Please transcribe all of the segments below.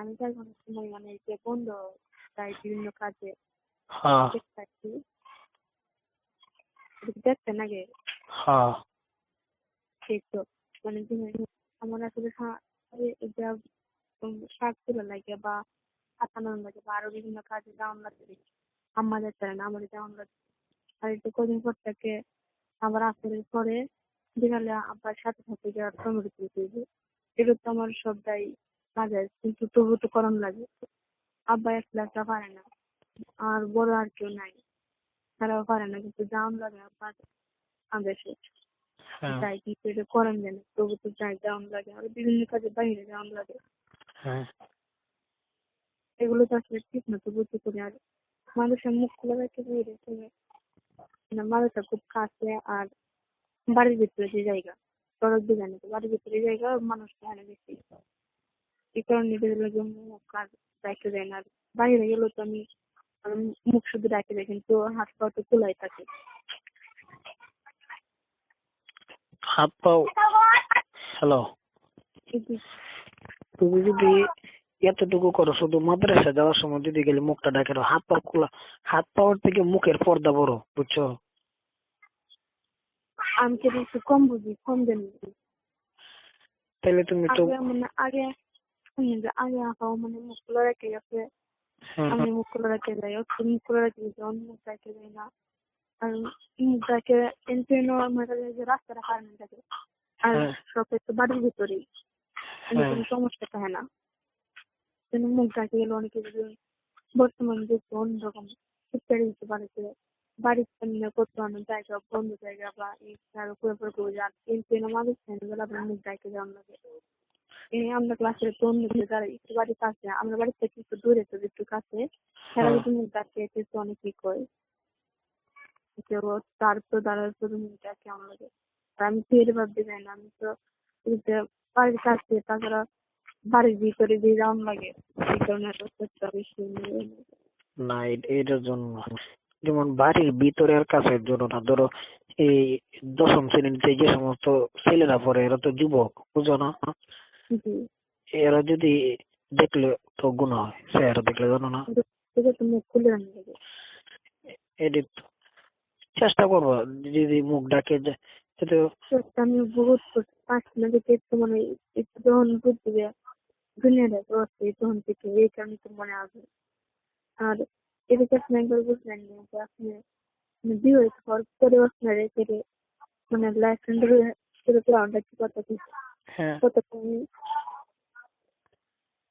আমি তো এখন সময় মানে যে বন্ধ তাই বিভিন্ন কাজে হ্যাঁ থাকি দেখতেন আগে হ্যাঁ সেই তো মানে আমার আসলে এটা শাক তোলা লাগে বা হাতানোর লাগে বা আরো বিভিন্ন কাজে যাওয়ার লাগে আমাদের তারা না আমাদের যাওয়ার লাগে। আর একটু কদিন পর থেকে আবার আসরের পরে বিকালে আবার সাথে সাথে যাওয়ার টমেটো তুলতে হবে। এগুলো তো আমার সবটাই কাজ আছে কিন্তু তবু তো করার লাগে। আব্বা একলা পারে না আর বড় আর কেউ নাই, তারাও পারে না কিন্তু যাওয়ার লাগে আব্বার আদেশে হ্যাঁ যাই কিন্তু এটা করেন যেন তবু তো যাই যাওয়ার লাগে আর বিভিন্ন কাজে বাইরে যাওয়ার লাগে। হ্যাঁ এগুলো তো আসলে ঠিক না তবু কি করে আর মানুষের মুখ খুলে রেখে রেখে না মানুষটা খুব কাছে আর বাড়ির ভিতরে যে জায়গা সড়ক দিয়ে জানি তো বাড়ির ভিতরে জায়গা মানুষ হয় বেশি এই কারণে নিজেদের লাগে মুখ আর রাখতে দেয় না। আর বাইরে গেলেও তো আমি মুখ শুধু রাখতে দেয় কিন্তু হাত পা তো খোলাই থাকে। হাত পাও হ্যালো কিন্তু তুমি যদি এতটুকু করো শুধু মাদ্রাসা যাওয়ার সময় যদি গেলে মুখটা ঢাকে রাখো, হাত পা খোলা, হাত পাওয়ার থেকে মুখের পর্দা বড়, বুঝছো? আমি তো একটু কম বুঝি কম জানি তাহলে তুমি তো আগে মানে আগে আগে আঁকাও মানে মুখ খোলা রেখে গেছে আমি মুখ খোলা রেখে যাই একটু মুখ খোলা রেখে গেছি অন্য মুখ রেখে যাই না। আর মুখটাকে এনতেনো আমার যে রাস্তাটা কারণে থাকে আর সব একটু বাড়ির ভিতরেই কোনো সমস্যা থাকে না কিন্তু মুখ ডাকে গেলে অনেকে বর্তমানে দেখতে অন্যরকম ইত্যাদি দিতে পারেছে বাড়িতে মানে করতে অনেক জায়গা বন্ধ জায়গা বা তার উপরে করে যান কিন্তু মানুষ গেলে আপনার মুখ ডাকে যাওয়ার লাগে। আমরা ক্লাসের তো অন্যদের যারা একটু বাড়ির কাছে আমরা বাড়ির থেকে একটু দূরে তো একটু কাছে তারা যদি মুখ ডাকে একটু অনেক কি করে তারপর দ্বারা মুখ ডাকে আমার লাগে। আর আমি তো এটা ভাবতে চাই না আমি তো বাড়ির কাছে তাছাড়া বাড়ির ভিতরে দিয়ে যাওয়ার লাগে এই কারণে বেশি না এটার জন্য যেমন বাড়ির ভিতরে আর কাছের জন্য না, ধরো এই 10ম শ্রেণীতে যে সমস্ত ছেলেরা পড়ে এরা তো যুবক, বুঝো না? এরা যদি দেখলে তো গুণা হয়, স্যার দেখলে জানো না? মুখ খুলে আনতে লাগে এডিট চেষ্টা করবো যদি মুখ ডাকে আমি বহুত পাচ্ছি না দেখে একটু মানে একটু যখন বুঝতে দুনিয়াটা আছে তখন থেকে এই কারণে তো মনে আসবে। আর এদিকে আপনি একবার বুঝলেন না যে আপনি বিয়ে হওয়ার পরে আপনার রেখে মানে লাইফ রাউন্ড কি কত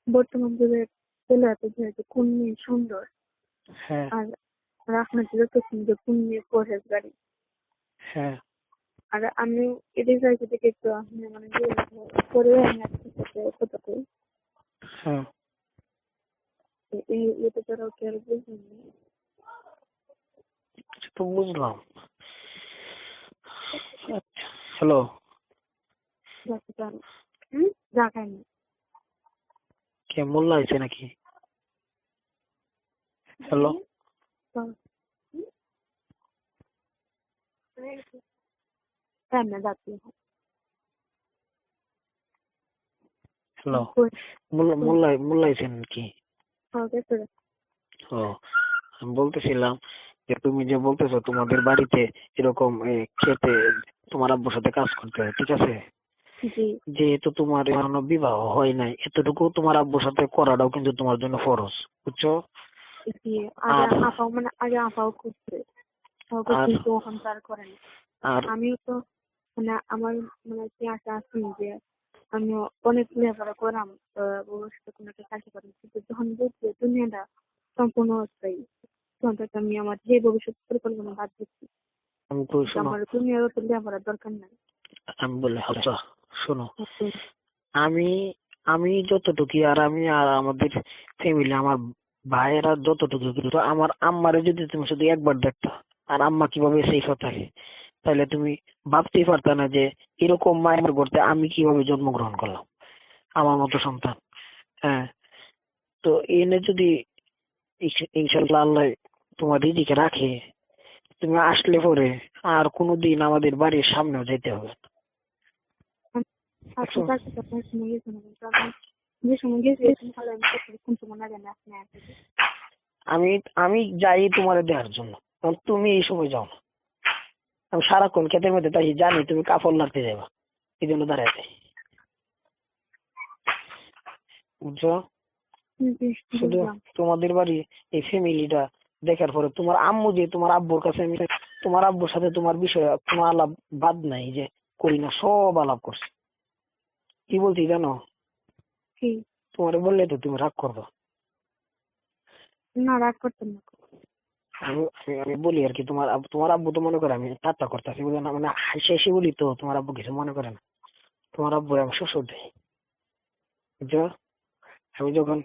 বর্তমান যুগের ছেলে আছে যেহেতু কোন মেয়ে সুন্দর আর আপনার যত সুন্দর কোন মেয়ে পরেশগাড়ি। আর আমি এদের চাইছি দেখে একটু আপনি মানে করে আমি কতটুকু এটা তারা ওকে আর বুঝলেন না। তো বুঝলাম। হ্যালো যা খায়নি কে মোল্লা হয়েছে নাকি? হ্যালো না যাচ্ছি হ্যালো মোল্লা হয়েছে নাকি? ও আমি বলতেছিলাম যে তুমি যে বলতেছো তোমাদের বাড়িতে এরকম খেতে তোমার আব্বুর সাথে কাজ করতে হয়, ঠিক আছে? যেহেতু তোমার এখনো বিবাহ হয় নাই, এতটুকু তোমার আব্বুর সাথে করাটাও কিন্তু তোমার জন্য ফরজ, বুঝছো? আগে আপাও করছে কিন্তু ওখান তার করেন। আর আমিও তো মানে আমার মানে কি আশা আছে যে আমি অনেক লেখাপড়া করাম ভবিষ্যতে কোনো একটা চাকরি করাম কিন্তু যখন বুঝছি দুনিয়াটা সম্পূর্ণ অস্থায়ী তখন থেকে আমি আমার যে ভবিষ্যৎ পরিকল্পনা বাদ দিচ্ছি আমার দুনিয়ারও তো লেখাপড়ার দরকার নাই। আমি বলে আচ্ছা শোনো, আমি যতটুকু আর আমি আর আমাদের ফ্যামিলি আমার ভাইয়েরা যতটুকু, কিন্তু আমার আম্মারে যদি তুমি শুধু একবার দেখতো আর আম্মা কিভাবে সেফ থাকে তাহলে তুমি ভাবতেই পারতা না যে এরকম মায়ের করতে আমি কিভাবে জন্মগ্রহণ করলাম, আমার মতো সন্তান। হ্যাঁ, তো এনে যদি ইনশাল্লাহ আল্লাহ তোমার রিজিকে রাখে তুমি আসলে পরে আর কোনোদিন আমাদের বাড়ির সামনেও যেতে হবে। যে সময় গেছি তাহলে আমি কোন সময় না জানি আপনি আসবেন। আমি যাই তোমার দেওয়ার জন্য, কারণ তুমি এই সময় যাও না। আমি সারাক্ষণ ক্ষেতের মধ্যে তাই জানি তুমি কাপড় নাড়তে যাবা, এই জন্য দাঁড়ায় যাই, বুঝছো? শুধু তোমাদের বাড়ি এই ফ্যামিলিটা দেখার পরে তোমার আম্মু যে তোমার আব্বুর কাছে আমি তোমার আব্বুর সাথে তোমার বিষয়ে কোনো আলাপ বাদ নাই যে করি না, সব আলাপ করছি। কি বলছি জানো? তোমার বললে তো তুমি রাগ করবো। না, রাগ করতেন না। আমি বলি আর কি, তোমার আব্বু তো মনে করে আমি ঠাট্টা করতেছি বুঝলে না, মানে হাসি হাসি বলি তো তোমার আব্বু কিছু মনে করে না। তোমার আব্বু আমি শ্বশুর দেয়, বুঝছো? আমি যখন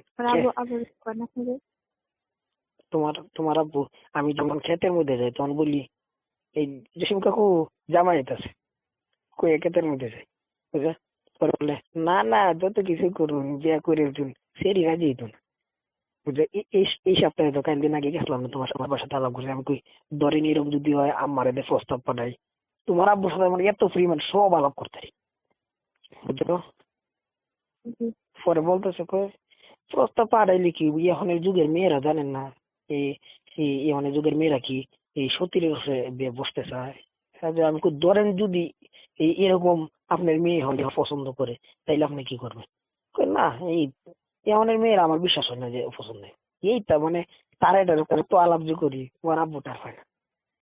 তোমার আব্বু আমি যখন ক্ষেতের মধ্যে যাই তখন বলি এই জসিম কাকু জামাই আছে, কয়ে ক্ষেতের মধ্যে যাই, বুঝা? পরে বলে না না যত কিছু করুন বিয়া করে সেরি রাজি হইতো না, বুঝলে? এই সপ্তাহে তো কয়েকদিন আগে গেছিলাম না তোমার সবার সাথে আলাপ করছি, আমি কই ধরে নিরব যদি হয় আমার এদের প্রস্তাব পাঠাই, তোমার আব্বুর সাথে মানে এত ফ্রি মানে সব আলাপ করতে পারি, বুঝলো? পরে বলতেছে কয়ে প্রস্তাব পাঠাইলে কি এখনের যুগের মেয়েরা জানেন না এই এখনের যুগের মেয়েরা কি এই সতীরের বসতে চায়? আমি ধরেন যদি এরকম আপনার মেয়ে হলে পছন্দ করে তাইলে আপনি কি করবেন? না এই এমনের মেয়েরা আমার বিশ্বাস হয় না যে পছন্দ হয়। এইটা মানে তারা এটার উপরে তো আলাপ যে করি ওর আব্বুটা হয় না।